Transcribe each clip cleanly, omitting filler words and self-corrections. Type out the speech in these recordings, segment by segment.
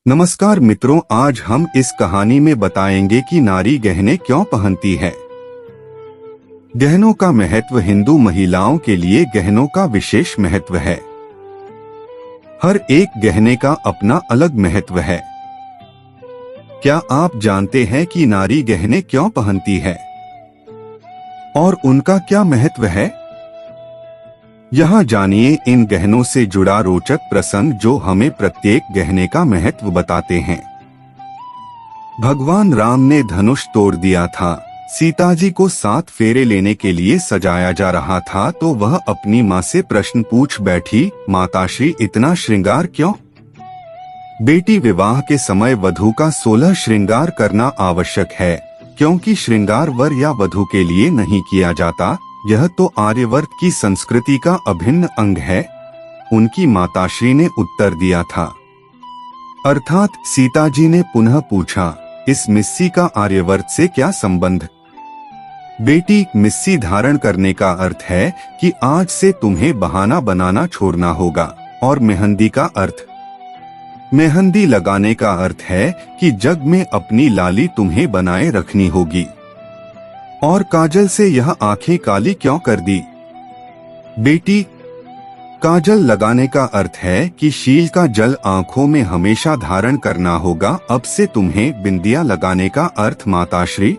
नमस्कार मित्रों, आज हम इस कहानी में बताएंगे कि नारी गहने क्यों पहनती है। गहनों का महत्व। हिंदू महिलाओं के लिए गहनों का विशेष महत्व है। हर एक गहने का अपना अलग महत्व है। क्या आप जानते हैं कि नारी गहने क्यों पहनती है और उनका क्या महत्व है? यहाँ जानिए इन गहनों से जुड़ा रोचक प्रसंग जो हमें प्रत्येक गहने का महत्व बताते हैं। भगवान राम ने धनुष तोड़ दिया था। सीता जी को 7 फेरे लेने के लिए सजाया जा रहा था तो वह अपनी माँ से प्रश्न पूछ बैठी, माताश्री इतना श्रृंगार क्यों? बेटी, विवाह के समय वधू का 16 श्रृंगार करना आवश्यक है, क्योंकि श्रृंगार वर या वधू के लिए नहीं किया जाता, यह तो आर्यवर्त की संस्कृति का अभिन्न अंग है। उनकी माताश्री ने उत्तर दिया था। अर्थात सीता जी ने पुनः पूछा, इस मिस्सी का आर्यवर्त से क्या संबंध? बेटी, मिस्सी धारण करने का अर्थ है कि आज से तुम्हें बहाना बनाना छोड़ना होगा। और मेहंदी का अर्थ? मेहंदी लगाने का अर्थ है कि जग में अपनी लाली तुम्हें बनाए रखनी होगी। और काजल से यह आंखें काली क्यों कर दी? बेटी, काजल लगाने का अर्थ है कि शील का जल आंखों में हमेशा धारण करना होगा। अब से तुम्हें बिंदिया लगाने का अर्थ? माताश्री,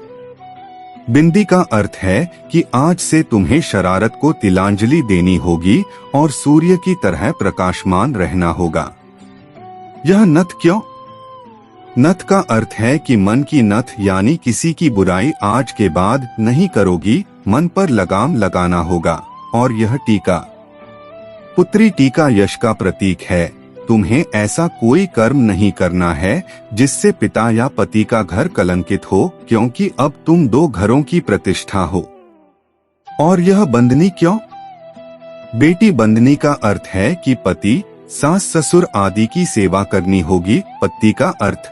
बिंदी का अर्थ है कि आज से तुम्हें शरारत को तिलांजलि देनी होगी और सूर्य की तरह प्रकाशमान रहना होगा। यह नथ क्यों? नथ का अर्थ है कि मन की नथ, यानी किसी की बुराई आज के बाद नहीं करोगी, मन पर लगाम लगाना होगा। और यह टीका? पुत्री, टीका यश का प्रतीक है। तुम्हें ऐसा कोई कर्म नहीं करना है जिससे पिता या पति का घर कलंकित हो, क्योंकि अब तुम 2 घरों की प्रतिष्ठा हो। और यह बंदनी क्यों? बेटी, बंदनी का अर्थ है कि पति, सास ससुर आदि की सेवा करनी होगी। पत्ती का अर्थ?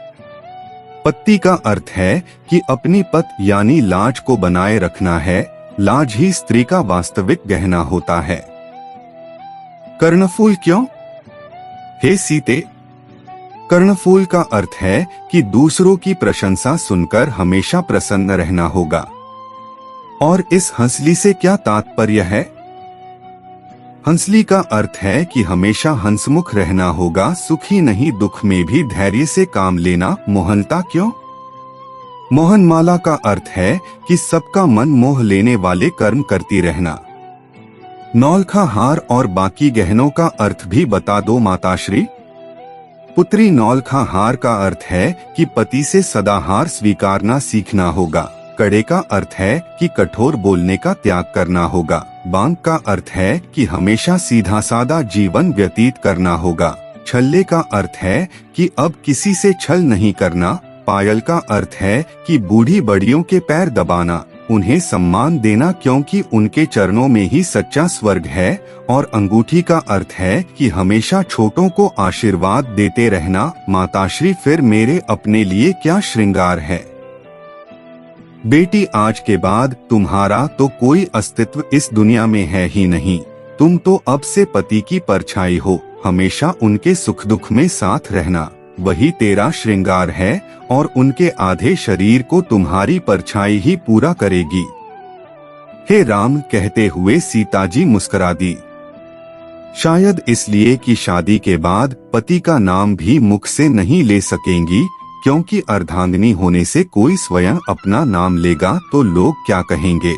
पत्ती का अर्थ है कि अपनी पत यानी लाज को बनाए रखना है। लाज ही स्त्री का वास्तविक गहना होता है। कर्णफूल क्यों? हे सीते, कर्णफूल का अर्थ है कि दूसरों की प्रशंसा सुनकर हमेशा प्रसन्न रहना होगा। और इस हंसली से क्या तात्पर्य है? हंसली का अर्थ है कि हमेशा हंसमुख रहना होगा, सुखी नहीं दुख में भी धैर्य से काम लेना। मोहनता क्यों? मोहनमाला का अर्थ है कि सबका मन मोह लेने वाले कर्म करती रहना। नौलखा हार और बाकी गहनों का अर्थ भी बता दो माताश्री। पुत्री, नौलखा हार का अर्थ है कि पति से सदा हार स्वीकारना सीखना होगा। कड़े का अर्थ है कि कठोर बोलने का त्याग करना होगा। बांक का अर्थ है कि हमेशा सीधा सादा जीवन व्यतीत करना होगा। छल्ले का अर्थ है कि अब किसी से छल नहीं करना। पायल का अर्थ है कि बूढ़ी बड़ियों के पैर दबाना, उन्हें सम्मान देना, क्योंकि उनके चरणों में ही सच्चा स्वर्ग है। और अंगूठी का अर्थ है कि हमेशा छोटों को आशीर्वाद देते रहना। माताश्री, फिर मेरे अपने लिए क्या श्रृंगार है? बेटी, आज के बाद तुम्हारा तो कोई अस्तित्व इस दुनिया में है ही नहीं। तुम तो अब से पति की परछाई हो, हमेशा उनके सुख दुख में साथ रहना, वही तेरा श्रृंगार है। और उनके आधे शरीर को तुम्हारी परछाई ही पूरा करेगी। हे राम, कहते हुए सीता जी मुस्कुरा दी। शायद इसलिए कि शादी के बाद पति का नाम भी मुख से नहीं ले सकेंगी, क्योंकि अर्धांगिनी होने से कोई स्वयं अपना नाम लेगा तो लोग क्या कहेंगे।